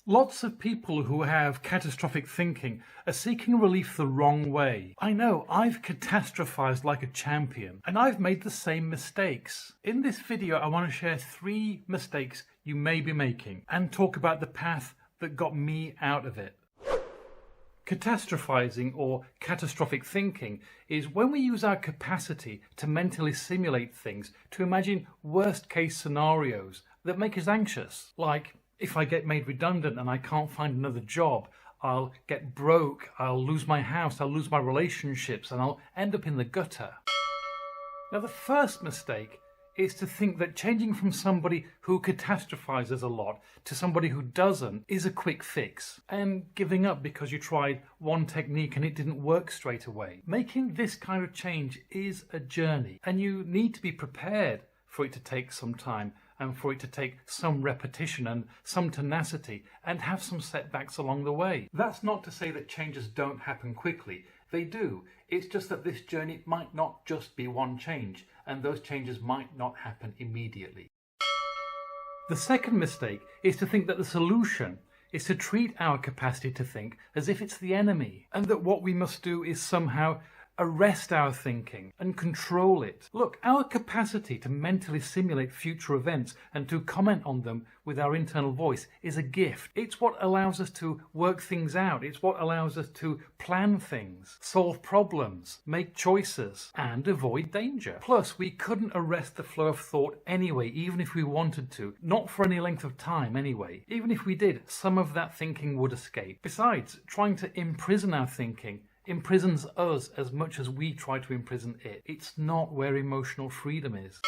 Lots of people who have catastrophic thinking are seeking relief the wrong way. I know, I've catastrophized like a champion, and I've made the same mistakes. In this video, I want to share 3 mistakes you may be making and talk about the path that got me out of it. Catastrophizing or catastrophic thinking is when we use our capacity to mentally simulate things to imagine worst case scenarios that make us anxious. Like, if I get made redundant and I can't find another job, I'll get broke, I'll lose my house, I'll lose my relationships, and I'll end up in the gutter. Now, the first mistake is to think that changing from somebody who catastrophizes a lot to somebody who doesn't is a quick fix, and giving up because you tried one technique and it didn't work straight away. Making this kind of change is a journey, and you need to be prepared for it to take some time and for it to take some repetition and some tenacity and have some setbacks along the way. That's not to say that changes don't happen quickly. They do. It's just that this journey might not just be one change, and those changes might not happen immediately. The second mistake is to think that the solution is to treat our capacity to think as if it's the enemy, and that what we must do is somehow arrest our thinking and control it. Look, our capacity to mentally simulate future events and to comment on them with our internal voice is a gift. It's what allows us to work things out. It's what allows us to plan things, solve problems, make choices, and avoid danger. Plus, we couldn't arrest the flow of thought anyway, even if we wanted to. Not for any length of time anyway. Even if we did, some of that thinking would escape. Besides, trying to imprison our thinking imprisons us as much as we try to imprison it. It's not where emotional freedom is.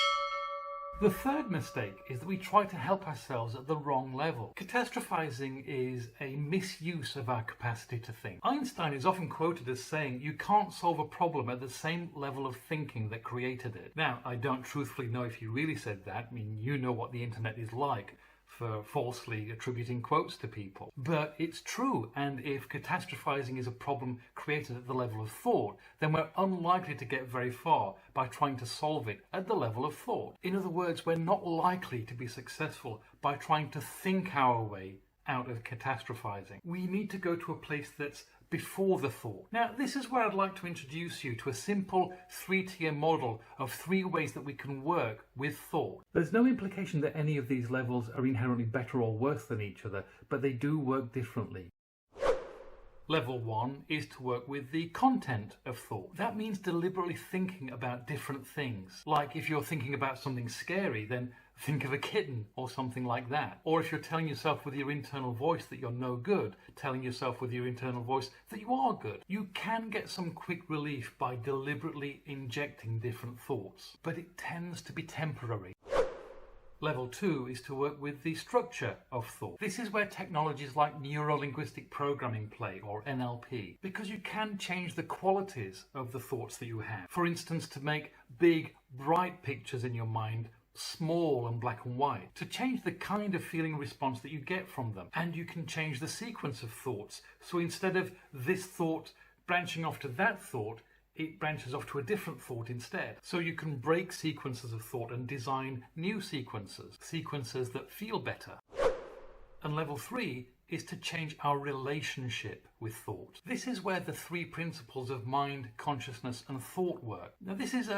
The third mistake is that we try to help ourselves at the wrong level. Catastrophizing is a misuse of our capacity to think. Einstein is often quoted as saying, "You can't solve a problem at the same level of thinking that created it." Now, I don't truthfully know if he really said that. I mean, you know what the internet is like for falsely attributing quotes to people. But it's true, and if catastrophizing is a problem created at the level of thought, then we're unlikely to get very far by trying to solve it at the level of thought. In other words, we're not likely to be successful by trying to think our way out of catastrophizing. We need to go to a place that's before the thought. Now, this is where I'd like to introduce you to a simple 3-tier model of 3 ways that we can work with thought. There's no implication that any of these levels are inherently better or worse than each other, but they do work differently. Level 1 is to work with the content of thought. That means deliberately thinking about different things. Like if you're thinking about something scary, then think of a kitten or something like that. Or if you're telling yourself with your internal voice that you're no good, telling yourself with your internal voice that you are good. You can get some quick relief by deliberately injecting different thoughts, but it tends to be temporary. Level 2 is to work with the structure of thought. This is where technologies like neuro-linguistic programming play, or NLP, because you can change the qualities of the thoughts that you have. For instance, to make big, bright pictures in your mind small and black and white, to change the kind of feeling response that you get from them. And you can change the sequence of thoughts. So instead of this thought branching off to that thought, it branches off to a different thought instead. So you can break sequences of thought and design new sequences that feel better. And level 3 is to change our relationship with thought. This is where the 3 principles of mind, consciousness, and thought work. Now, this is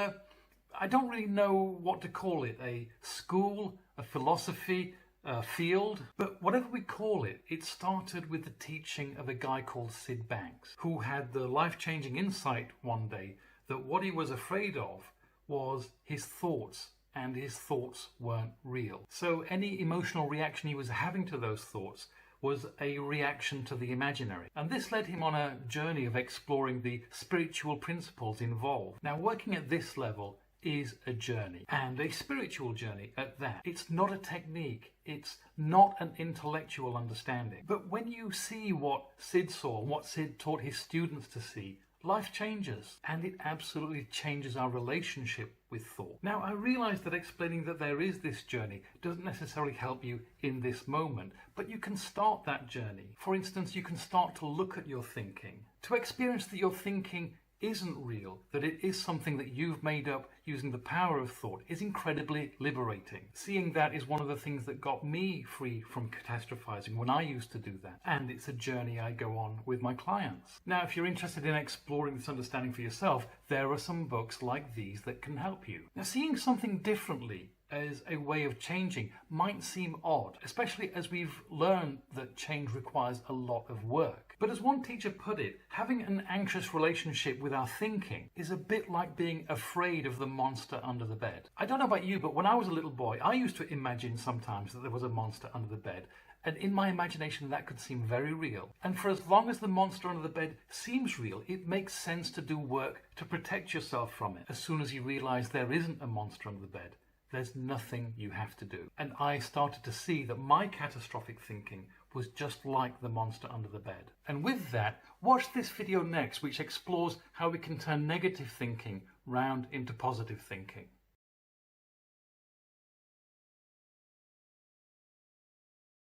I don't really know what to call it, a school, a philosophy, a field, but whatever we call it, it started with the teaching of a guy called Sid Banks, who had the life-changing insight one day that what he was afraid of was his thoughts, and his thoughts weren't real. So any emotional reaction he was having to those thoughts was a reaction to the imaginary. And this led him on a journey of exploring the spiritual principles involved. Now, working at this level is a journey, and a spiritual journey at that. It's not a technique, it's not an intellectual understanding. But when you see what Sid saw, what Sid taught his students to see, life changes, and it absolutely changes our relationship with thought. Now, I realize that explaining that there is this journey doesn't necessarily help you in this moment, but you can start that journey. For instance, you can start to look at your thinking, to experience that your thinking isn't real, that it is something that you've made up using the power of thought, is incredibly liberating. Seeing that is one of the things that got me free from catastrophizing when I used to do that. And it's a journey I go on with my clients. Now, if you're interested in exploring this understanding for yourself, there are some books like these that can help you. Now, seeing something differently as a way of changing might seem odd, especially as we've learned that change requires a lot of work. But as one teacher put it, having an anxious relationship with our thinking is a bit like being afraid of the monster under the bed. I don't know about you, but when I was a little boy, I used to imagine sometimes that there was a monster under the bed. And in my imagination, that could seem very real. And for as long as the monster under the bed seems real, it makes sense to do work to protect yourself from it. As soon as you realize there isn't a monster under the bed, there's nothing you have to do. And I started to see that my catastrophic thinking was just like the monster under the bed. And with that, watch this video next, which explores how we can turn negative thinking round into positive thinking.